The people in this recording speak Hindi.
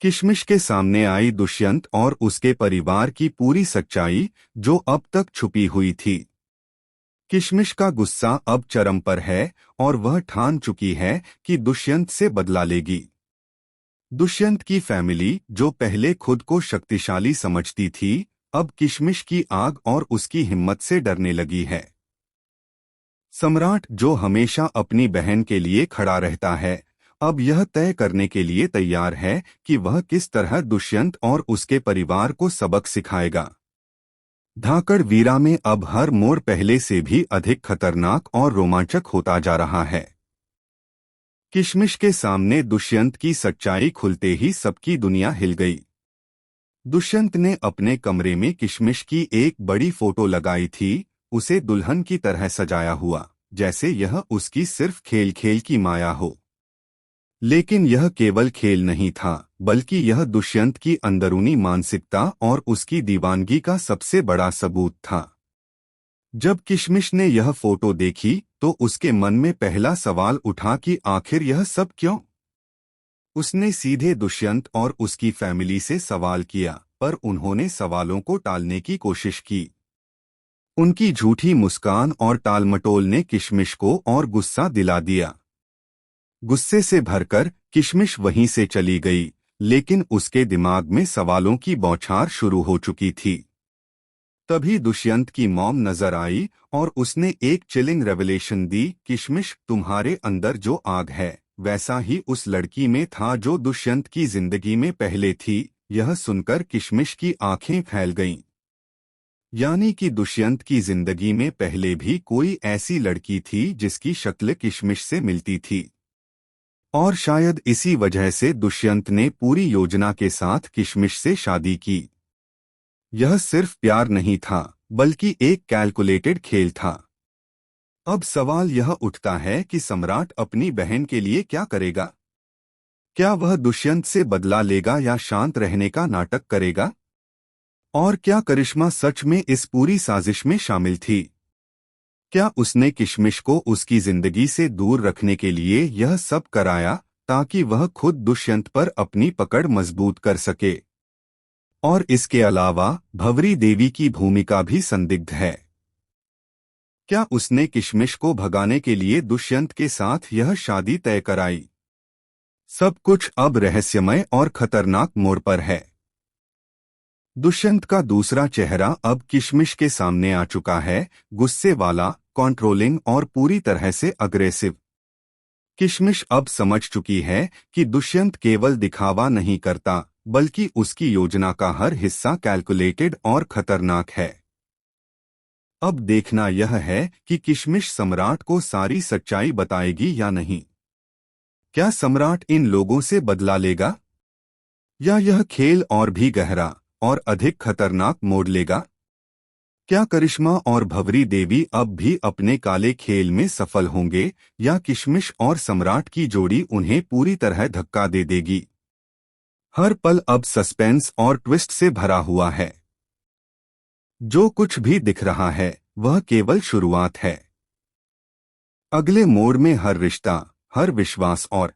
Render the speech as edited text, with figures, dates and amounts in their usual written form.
किशमिश के सामने आई दुष्यंत और उसके परिवार की पूरी सच्चाई, जो अब तक छुपी हुई थी। किशमिश का गुस्सा अब चरम पर है और वह ठान चुकी है कि दुष्यंत से बदला लेगी। दुष्यंत की फैमिली, जो पहले खुद को शक्तिशाली समझती थी, अब किशमिश की आग और उसकी हिम्मत से डरने लगी है। सम्राट, जो हमेशा अपनी बहन के लिए खड़ा रहता है, अब यह तय करने के लिए तैयार है कि वह किस तरह दुष्यंत और उसके परिवार को सबक सिखाएगा। धाकड़ वीरा में अब हर मोड़ पहले से भी अधिक खतरनाक और रोमांचक होता जा रहा है। किशमिश के सामने दुष्यंत की सच्चाई खुलते ही सबकी दुनिया हिल गई। दुष्यंत ने अपने कमरे में किशमिश की एक बड़ी फोटो लगाई थी, उसे दुल्हन की तरह सजाया हुआ, जैसे यह उसकी सिर्फ खेल खेल की माया हो। लेकिन यह केवल खेल नहीं था, बल्कि यह दुष्यंत की अंदरूनी मानसिकता और उसकी दीवानगी का सबसे बड़ा सबूत था। जब किशमिश ने यह फोटो देखी तो उसके मन में पहला सवाल उठा कि आखिर यह सब क्यों। उसने सीधे दुष्यंत और उसकी फैमिली से सवाल किया, पर उन्होंने सवालों को टालने की कोशिश की। उनकी झूठी मुस्कान और टालमटोल ने किशमिश को और गुस्सा दिला दिया। गुस्से से भरकर किशमिश वहीं से चली गई, लेकिन उसके दिमाग में सवालों की बौछार शुरू हो चुकी थी। तभी दुष्यंत की मॉम नजर आई और उसने एक चिलिंग रेवलेशन दी। किशमिश, तुम्हारे अंदर जो आग है, वैसा ही उस लड़की में था जो दुष्यंत की जिंदगी में पहले थी। यह सुनकर किशमिश की आंखें फैल गईं। यानी कि दुष्यंत की जिंदगी में पहले भी कोई ऐसी लड़की थी जिसकी शक्ल किशमिश से मिलती थी। और शायद इसी वजह से दुष्यंत ने पूरी योजना के साथ किशमिश से शादी की। यह सिर्फ प्यार नहीं था, बल्कि एक कैलकुलेटेड खेल था। अब सवाल यह उठता है कि सम्राट अपनी बहन के लिए क्या करेगा। क्या वह दुष्यंत से बदला लेगा या शांत रहने का नाटक करेगा? और क्या करिश्मा सच में इस पूरी साजिश में शामिल थी? क्या उसने किशमिश को उसकी जिंदगी से दूर रखने के लिए यह सब कराया, ताकि वह खुद दुष्यंत पर अपनी पकड़ मजबूत कर सके? और इसके अलावा भंवरी देवी की भूमिका भी संदिग्ध है। क्या उसने किशमिश को भगाने के लिए दुष्यंत के साथ यह शादी तय कराई? सब कुछ अब रहस्यमय और खतरनाक मोड़ पर है। दुष्यंत का दूसरा चेहरा अब किशमिश के सामने आ चुका है, गुस्से वाला, कंट्रोलिंग और पूरी तरह से अग्रेसिव। किशमिश अब समझ चुकी है कि दुष्यंत केवल दिखावा नहीं करता, बल्कि उसकी योजना का हर हिस्सा कैलकुलेटेड और खतरनाक है। अब देखना यह है कि किशमिश सम्राट को सारी सच्चाई बताएगी या नहीं। क्या सम्राट इन लोगों से बदला लेगा, या यह खेल और भी गहरा और अधिक खतरनाक मोड़ लेगा? क्या करिश्मा और भंवरी देवी अब भी अपने काले खेल में सफल होंगे, या किशमिश और सम्राट की जोड़ी उन्हें पूरी तरह धक्का दे देगी? हर पल अब सस्पेंस और ट्विस्ट से भरा हुआ है। जो कुछ भी दिख रहा है वह केवल शुरुआत है। अगले मोड़ में हर रिश्ता, हर विश्वास और